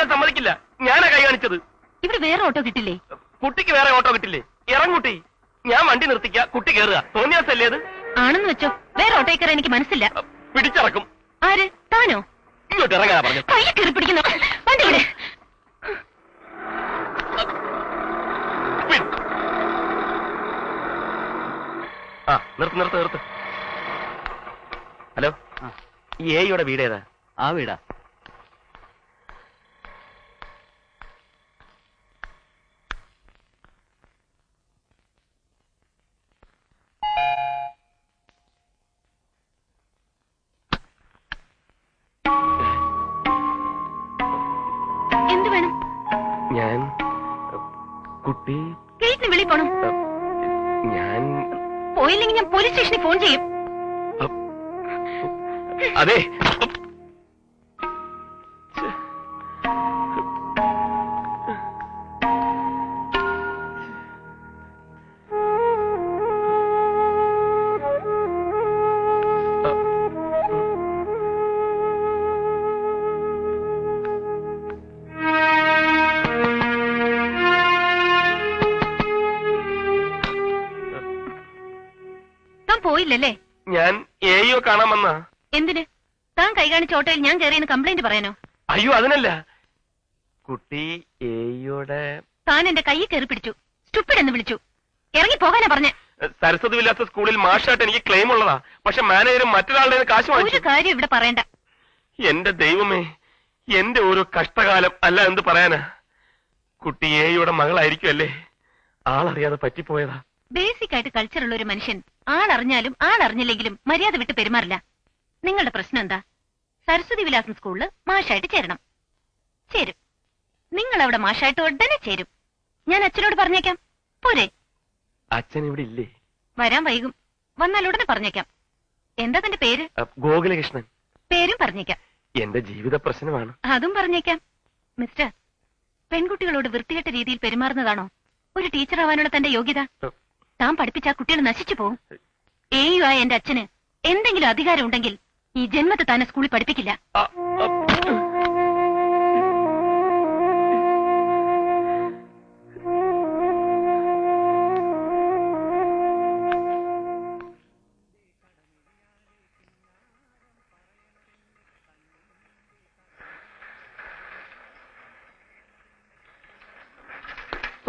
അച്ഛൻ സമ്മതിക്കില്ല. ഞാനാ കൈ കാണിച്ചത്. ഇവിടെ വേറെ ഓട്ടോ കിട്ടില്ലേ? കുട്ടിക്ക് വേറെ ഓട്ടോ കിട്ടില്ലേ? ഇറങ്ങൂട്ടി, ഞാൻ വണ്ടി നിർത്തിക്ക, കുട്ടി കയറുക. തോന്നിയാസല്ലേ അത്? ആണെന്ന് വെച്ചോ, വേറെ ഓട്ടോ കയറാൻ എനിക്ക് മനസ്സില്ല. പിടിച്ചിറക്കും. ആര്? താനോ? ഇങ്ങോട്ട് ഇറങ്ങാനാ പറഞ്ഞു. കയ്യെ കയറി പിടിക്കുന്നു. വണ്ടി ഇവിടെ. ആ നിർത്ത് നിർത്ത് നിർത്ത്. ഹലോ, ഈ എയുടെ വീട് ഏതാ? ആ വീടാ. എന്ത് വേണം? ഞാൻ കുട്ടി ഗേറ്റിന് വെളിയിൽ പോണം. ഞാൻ പോയില്ലെങ്കിൽ ഞാൻ പോലീസ് സ്റ്റേഷനിൽ ഫോൺ ചെയ്യും. അതെ, താൻ പോയില്ലല്ലേ? ഞാൻ എയോ കാണാൻ വന്ന. എന്തിന്? താൻ കൈ കാണിച്ച ഓട്ടോയിൽ ഞാൻ കയറിയെന്ന് കംപ്ലൈന്റ് പറയാനോ? അയ്യോ, അതിനല്ല. കുട്ടി എയോടെ. താൻ എന്റെ കൈയിൽ കയറി പിടിച്ചു, സ്റ്റുപ്പിഡ് എന്ന് വിളിച്ചു. ഇറങ്ങി പോകാനാ പറഞ്ഞ. സരസ്വതി വിലാസ സ്കൂളിൽ മാഷായിട്ട് എനിക്ക് ക്ലെയിം ഉള്ളതാ. പക്ഷെ മാനേജരും മറ്റൊരാളുടെ കാശ് ഒരു വാങ്ങിച്ചു. കാര്യം ഇവിടെ പറയണ്ട. എന്റെ ദൈവമേ, എന്റെ ഓരോ കഷ്ടകാലം. അല്ല, എന്ത് പറയാനാ. കുട്ടി എയുടെ മകളായിരിക്കും അല്ലേ? ആളറിയാതെ പറ്റിപ്പോയതാ. ബേസിക് ആയിട്ട് കൾച്ചറുള്ള ഒരു മനുഷ്യൻ ആളറിഞ്ഞാലും ആളറിഞ്ഞില്ലെങ്കിലും മര്യാദ വിട്ട് പെരുമാറില്ല. നിങ്ങളുടെ പ്രശ്നം എന്താ? സരസ്വതി വിലാസം സ്കൂളില് മാഷായിട്ട് ചേരണം. ചേരും. നിങ്ങൾ അവിടെ മാഷായിട്ട് ഉടനെ ചേരും. ഞാൻ അച്ഛനോട് പറഞ്ഞേക്കാം. പോരെ? അച്ഛൻ ഇവിടെ ഇല്ലേ? വരാൻ വൈകും. വന്നാൽ ഉടനെ പറഞ്ഞേക്കാം. എന്താ തന്റെ പേര്? ഗോകുലകൃഷ്ണൻ. പേരും പറഞ്ഞേക്കാം. എന്റെ ജീവിത പ്രശ്നമാണ്. അതും പറഞ്ഞേക്കാം. മിസ്റ്റർ, പെൺകുട്ടികളോട് വൃത്തികെട്ട രീതിയിൽ പെരുമാറുന്നതാണോ ഒരു ടീച്ചർ ആവാനുള്ള തന്റെ യോഗ്യത? താൻ പഠിപ്പിച്ച ആ കുട്ടികൾ നശിച്ചു പോവും. ആയ എന്റെ അച്ഛന് എന്തെങ്കിലും അധികാരം ഉണ്ടെങ്കിൽ ഈ ജന്മത്തെ താനെ സ്കൂളിൽ പഠിപ്പിക്കില്ല.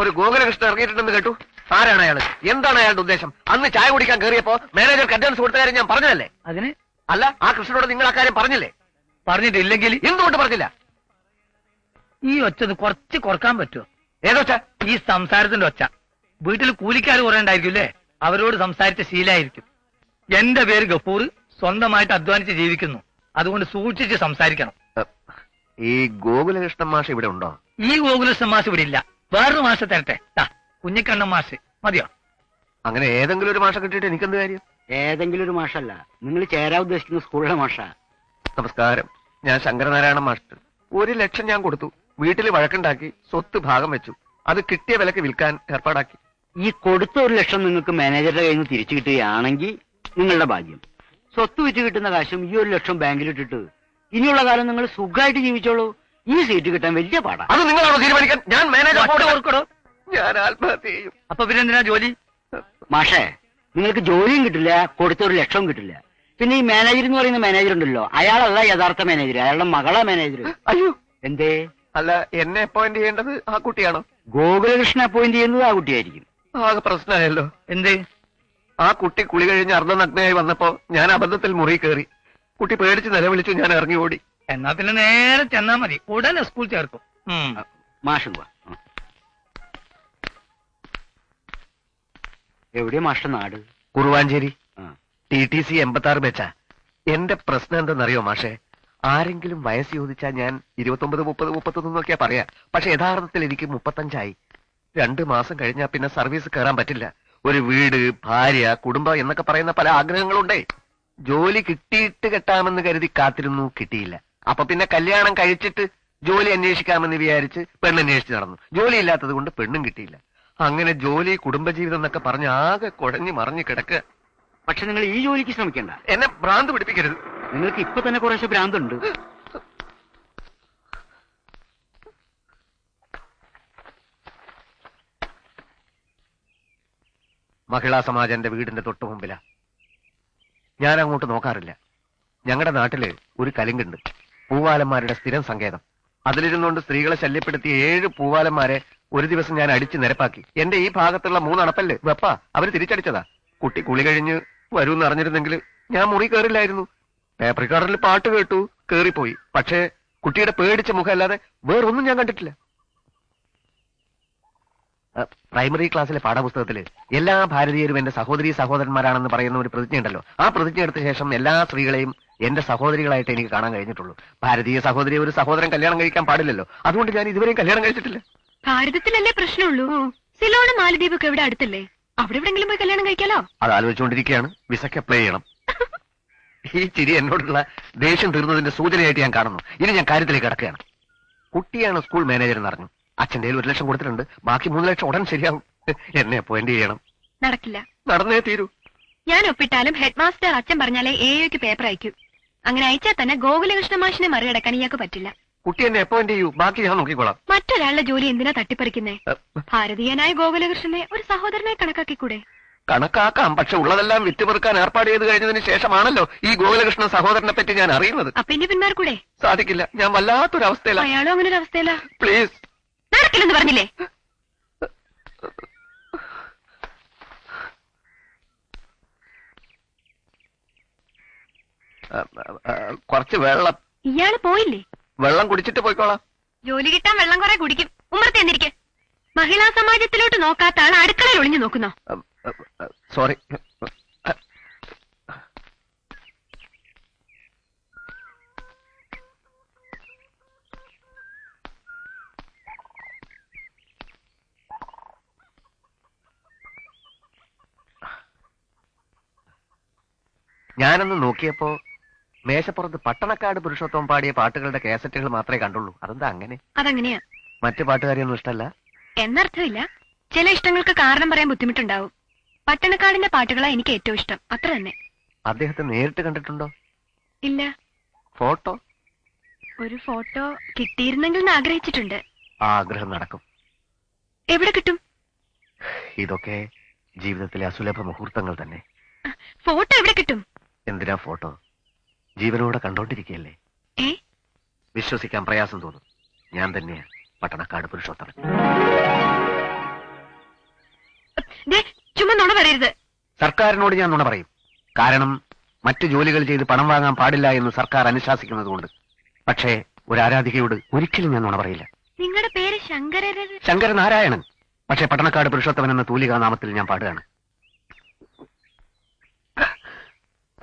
ഒരു ഗോകുലകൃഷ്ണൻ ഇറങ്ങിയിട്ടുണ്ടെന്ന് കേട്ടു. ആരാണ് അയാൾ? എന്താണ് അയാളുടെ ഉദ്ദേശം? അന്ന് ചായ കുടിക്കാൻ കയറിയപ്പോ മാനേജർക്ക് അഡ്വാൻസ് കൊടുത്ത കാര്യം ഞാൻ പറഞ്ഞതല്ലേ? അതിന് അല്ല, ആ കൃഷ്ണനോട് നിങ്ങൾ ആ കാര്യം പറഞ്ഞില്ലേ? പറഞ്ഞിട്ടില്ലെങ്കിൽ എന്തുകൊണ്ട് പറഞ്ഞില്ല? ഈ ഒച്ചത് കുറച്ച് കുറക്കാൻ പറ്റുമോ? ഏതൊച്ച? ഈ സംസാരത്തിന്റെ ഒച്ച. വീട്ടിൽ കൂലിക്കാർ കുറെ ഉണ്ടായിരിക്കുമല്ലേ, അവരോട് സംസാരിച്ച ശീലമായിരിക്കും. എന്റെ പേര് ഗഫൂർ, സ്വന്തമായിട്ട് അധ്വാനിച്ച് ജീവിക്കുന്നു. അതുകൊണ്ട് സൂക്ഷിച്ച് സംസാരിക്കണം. ഈ ഗോകുലകൃഷ്ണൻ മാഷ് ഇവിടെ ഉണ്ടോ? ഈ ഗോകുലകൃഷ്ണൻ മാഷ് ഇവിടെ ഇല്ല. വേറൊരു മാഷ തരട്ടെ. കുഞ്ഞിക്കണ്ണൻ മാഷ് മതിയോ? അങ്ങനെ ഏതെങ്കിലും ഒരു മാഷ കിട്ടിയിട്ട് എനിക്കെന്ത് കാര്യം? ഏതെങ്കിലും ഒരു മാഷല്ല, നിങ്ങൾ ചേരാൻ ഉദ്ദേശിക്കുന്ന സ്കൂളിലെ മാഷ. നമസ്കാരം, ഞാൻ ശങ്കരനാരായണ മാസ്റ്റർ. 1 ലക്ഷം ഞാൻ കൊടുത്തു. വീട്ടിൽ വഴക്കുണ്ടാക്കി സ്വത്ത് ഭാഗം വെച്ചു. അത് കിട്ടിയ വിലക്ക് വിൽക്കാൻ ഏർപ്പാടാക്കി. ഈ കൊടുത്ത 1 ലക്ഷം നിങ്ങൾക്ക് മാനേജറുടെ കയ്യിൽ നിന്ന് തിരിച്ചു കിട്ടുകയാണെങ്കിൽ നിങ്ങളുടെ ഭാഗ്യം. സ്വത്ത് വെച്ച് കിട്ടുന്ന കാശും ഈ 1 ലക്ഷം ബാങ്കിലിട്ടിട്ട് ഇനിയുള്ള കാലം നിങ്ങൾ സുഖമായിട്ട് ജീവിച്ചോളൂ. ഈ സീറ്റ് കിട്ടാൻ വലിയ പാടാ. അത് നിങ്ങളാണോ തീരുമാനിക്കാൻ? ഞാൻ മാനേജർ. ഞാൻ ആത്മഹത്യ ചെയ്യും. അപ്പൊ പിന്നെ എന്തിനാ ജോലി? മാഷേ, നിങ്ങൾക്ക് ജോലിയും കിട്ടില്ല, കൊടുത്ത 1 ലക്ഷവും കിട്ടില്ല. പിന്നെ ഈ മാനേജർ എന്ന് പറയുന്ന മാനേജർ ഉണ്ടല്ലോ, അയാളല്ല യഥാർത്ഥ മാനേജർ, അയാളുടെ മകളാ മാനേജർ. അയ്യോ, എന്തേ? അല്ല, എന്നെ അപ്പോയിന്റ് ചെയ്യേണ്ടത് ആ കുട്ടിയാണോ? ഗോകുലകൃഷ്ണൻ അപ്പോയിന്റ് ചെയ്യുന്നത് ആ കുട്ടിയായിരിക്കും. ആകെ പ്രശ്നമായല്ലോ. എന്തേ? ആ കുട്ടി കുളി കഴിഞ്ഞ് അർദ്ധനഗ്നയായി വന്നപ്പോ ഞാൻ അബദ്ധത്തിൽ മുറി കയറി. കുട്ടി പേടിച്ച് നിലവിളിച്ചു. ഞാൻ ഇറങ്ങി ഓടി. എന്നാ പിന്നെ നേരെ ചെന്നാ മതി, ഉടനെ സ്കൂൾ ചേർക്കും. മാഷും എവിടെയാ മാഷ്ട നാട്? കുറുവാഞ്ചേരി. TTC 86 വെച്ചാ. എന്റെ പ്രശ്നം എന്തെന്നറിയോ മാഷെ? ആരെങ്കിലും വയസ്സ് ചോദിച്ചാൽ ഞാൻ 29, 30, 31 എന്നൊക്കെയാ പറയാ. പക്ഷെ യഥാർത്ഥത്തിൽ എനിക്ക് 35 2 മാസം കഴിഞ്ഞാൽ പിന്നെ സർവീസ് കയറാൻ പറ്റില്ല. ഒരു വീട്, ഭാര്യ, കുടുംബം എന്നൊക്കെ പറയുന്ന പല ആഗ്രഹങ്ങളുണ്ടേ. ജോലി കിട്ടിയിട്ട് കെട്ടാമെന്ന് കരുതി കാത്തിരുന്നു, കിട്ടിയില്ല. അപ്പൊ പിന്നെ കല്യാണം കഴിച്ചിട്ട് ജോലി അന്വേഷിക്കാമെന്ന് വിചാരിച്ച് പെണ്ണന്വേഷിച്ച് നടന്നു. ജോലി ഇല്ലാത്തത് കൊണ്ട് പെണ്ണും കിട്ടിയില്ല. അങ്ങനെ ജോലി, കുടുംബജീവിതം എന്നൊക്കെ പറഞ്ഞ് ആകെ കുഴഞ്ഞു മറിഞ്ഞു കിടക്കുക. പക്ഷെ നിങ്ങൾ ഈ ജോലിക്ക് ശ്രമിക്കണ്ട. എന്നെ ഭ്രാന്ത് പിടിപ്പിക്കരുത്. നിങ്ങൾക്ക് ഇപ്പൊ തന്നെ കുറേശ്ശെ ഭ്രാന്തുണ്ട്. മഹിളാ സമാജം എന്റെ വീടിന്റെ തൊട്ടു മുമ്പിലാ. ഞാൻ അങ്ങോട്ട് നോക്കാറില്ല. ഞങ്ങളുടെ നാട്ടില് ഒരു കലുങ്കുണ്ട്, പൂവാലന്മാരുടെ സ്ഥിരം സങ്കേതം. അതിലിരുന്നുകൊണ്ട് സ്ത്രീകളെ ശല്യപ്പെടുത്തിയ 7 പൂവാലന്മാരെ ഒരു ദിവസം ഞാൻ അടിച്ച് നിരപ്പാക്കി. എന്റെ ഈ ഭാഗത്തുള്ള 3 അണപ്പല്ല് വെപ്പ അവര് തിരിച്ചടിച്ചതാ. കുട്ടി കുളി കഴിഞ്ഞ് വരൂന്ന് അറിഞ്ഞിരുന്നെങ്കിൽ ഞാൻ മുറി കയറില്ലായിരുന്നു. പേപ്പർ കാർഡിൽ പാട്ട് കേട്ടു, കേറിപ്പോയി. പക്ഷേ കുട്ടിയുടെ പേടിച്ച മുഖം അല്ലാതെ വേറൊന്നും ഞാൻ കണ്ടിട്ടില്ല. പ്രൈമറി ക്ലാസ്സിലെ പാഠപുസ്തകത്തില് എല്ലാ ഭാരതീയരും എന്റെ സഹോദരീ സഹോദരന്മാരാണെന്ന് പറയുന്ന ഒരു പ്രതിജ്ഞ ഉണ്ടല്ലോ. ആ പ്രതിജ്ഞ എടുത്ത ശേഷം എല്ലാ സ്ത്രീകളെയും എന്റെ സഹോദരികളായിട്ട് എനിക്ക് കാണാൻ കഴിഞ്ഞിട്ടുള്ളൂ. ഭാരതീയ സഹോദരിയെ ഒരു സഹോദരൻ കല്യാണം കഴിക്കാൻ പാടില്ലല്ലോ. അതുകൊണ്ട് ഞാൻ ഇതുവരെയും കല്യാണം കഴിച്ചിട്ടില്ല. ഭാരതത്തിലല്ലേ പ്രശ്നമുള്ളൂ? സിലോണും മാലദ്വീപൊക്കെ ഇവിടെ അടുത്തല്ലേ? അവിടെ എവിടെങ്കിലും പോയി കല്യാണം കഴിക്കാലോ? അത് ആലോചിച്ചുകൊണ്ടിരിക്കുകയാണ്. വിസയ്ക്ക് അപ്ലൈ ചെയ്യണം. ഈ ചിരി എന്നോടുള്ള ദേഷ്യം തീർന്നതിന്റെ സൂചനയായിട്ട് ഞാൻ കാണുന്നു. ഇനി ഞാൻ കാര്യത്തിലേക്ക് കിടക്കുകയാണ്. കുട്ടിയാണ് സ്കൂൾ മാനേജർ എന്ന് അറിഞ്ഞു. അച്ഛൻ്റെ 1 ലക്ഷം കൊടുത്തിട്ടുണ്ട്. ബാക്കി 3 ലക്ഷം ഉടൻ ശരിയാവും. എന്നെ അപ്പോയിന്റ് ചെയ്യണം. നടക്കില്ല. നടന്നേ തീരൂ. ഞാൻ ഒപ്പിട്ടാലും ഹെഡ് മാസ്റ്റർ അച്ഛൻ പറഞ്ഞാലേ AOയ്ക്ക് പേപ്പർ അയക്കൂ. അങ്ങനെ അയച്ചാൽ തന്നെ ഗോകുലകൃഷ്ണ മാഷിനെ മറികടക്കാൻ ഇയാൾക്ക് പറ്റില്ല. കുട്ടി എന്നെ അപ്പോയിന്റ് ചെയ്യൂ, ബാക്കി ഞാൻ നോക്കിക്കോളാം. മറ്റൊരാളുടെ ജോലി എന്തിനാ തട്ടിപ്പറിക്കുന്നേ? ഭാരതീയനായ ഗോകുലകൃഷ്ണനെ ഒരു സഹോദരനെ കണക്കാക്കിക്കൂടെ? കണക്കാക്കാം, പക്ഷെ ഉള്ളതെല്ലാം വിറ്റുപെറുക്കാൻ ഏർപ്പാട് ചെയ്ത് കഴിഞ്ഞതിന് ശേഷമാണല്ലോ ഈ ഗോകുലകൃഷ്ണൻ സഹോദരനെ പറ്റി ഞാൻ അറിയുന്നത്. അപ്പൊ ഇനി പിന്മാർക്കൂടെ? സാധിക്കില്ല. ഞാൻ വല്ലാത്തൊരവസ്ഥയിലാണ്. അയാളും അങ്ങനെ ഒരു അവസ്ഥയിലാ. പ്ലീസ്. നടക്കില്ലെന്ന് പറഞ്ഞില്ലേ? കുറച്ച് വെള്ളം. ഇയാള് പോയില്ലേ? വെള്ളം കുടിച്ചിട്ട് പോയിക്കോളാം. ജോലി കിട്ടാൻ വെള്ളം കുറെ കുടിക്കും. ഉമ്മറത്തെ എന്നിരിക്കെ. മഹിളാ സമാജത്തിലോട്ട് നോക്കാത്ത ആൾ അടുക്കളയിൽ ഒളിഞ്ഞു നോക്കുന്നോ? സോറി. ഞാനൊന്ന് നോക്കിയപ്പോ മേശപ്പുറത്ത് പട്ടണക്കാട് പുരുഷോത്തമൻ പാടിയ പാട്ടുകളുടെ കാസറ്റുകൾ മാത്രമേ കണ്ടുള്ളൂ. അതെന്താ അങ്ങനെ? അതങ്ങനെയാ. മറ്റു പാട്ടുകാരെയൊന്നും ഇഷ്ടമല്ല എന്നർത്ഥമില്ല. ചില ഇഷ്ടങ്ങൾക്ക് കാരണം പറയാൻ ബുദ്ധിമുട്ടുണ്ടാവും. പട്ടണക്കാടിന്റെ പാട്ടുകളാ എനിക്ക് ഏറ്റവും ഇഷ്ടം. അത്ര തന്നെ. അദ്ദേഹത്തെ നേരിട്ട് കണ്ടിട്ടുണ്ടോ? ഇല്ല. ഫോട്ടോ? ഒരു ഫോട്ടോ കിട്ടിയിരുന്നെങ്കിൽ എന്ന് ആഗ്രഹിച്ചിട്ടുണ്ട്. ആ ആഗ്രഹം നടക്കും. എവിടെ കിട്ടും? ഇതൊക്കെ ജീവിതത്തിലെ അസുലഭ മുഹൂർത്തങ്ങൾ തന്നെ. ഫോട്ടോ എവിടെ കിട്ടും? എന്തിനാ ഫോട്ടോ? ജീവനോടെ കണ്ടോണ്ടിരിക്കുകയല്ലേ. വിശ്വസിക്കാൻ പ്രയാസം തോന്നും. ഞാൻ തന്നെയാ പട്ടണക്കാട് പുരുഷോത്തമൻ. ചുമ്മാ നുണ പറയരുത്. സർക്കാരിനോട് ഞാൻ നുണ പറയും. കാരണം മറ്റു ജോലികൾ ചെയ്ത് പണം വാങ്ങാൻ പാടില്ല എന്ന് സർക്കാർ അനുശാസിക്കുന്നത് കൊണ്ട്. പക്ഷേ ഒരു ആരാധികയോട് ഒരിക്കലും ഞാൻ നുണ പറയില്ല. നിങ്ങളുടെ പേര് ശങ്കരനാരായണൻ. പക്ഷേ പട്ടണക്കാട് പുരുഷോത്തമൻ എന്ന തൂലികാ നാമത്തിൽ ഞാൻ പാടുകയാണ്.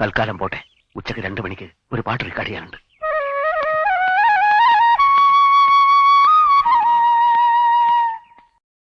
തൽക്കാലം പോട്ടെ. ഉച്ചയ്ക്ക് 2 മണിക്ക് ഒരു പാട്ട് റെക്കോർഡ് ചെയ്യാനുണ്ട്.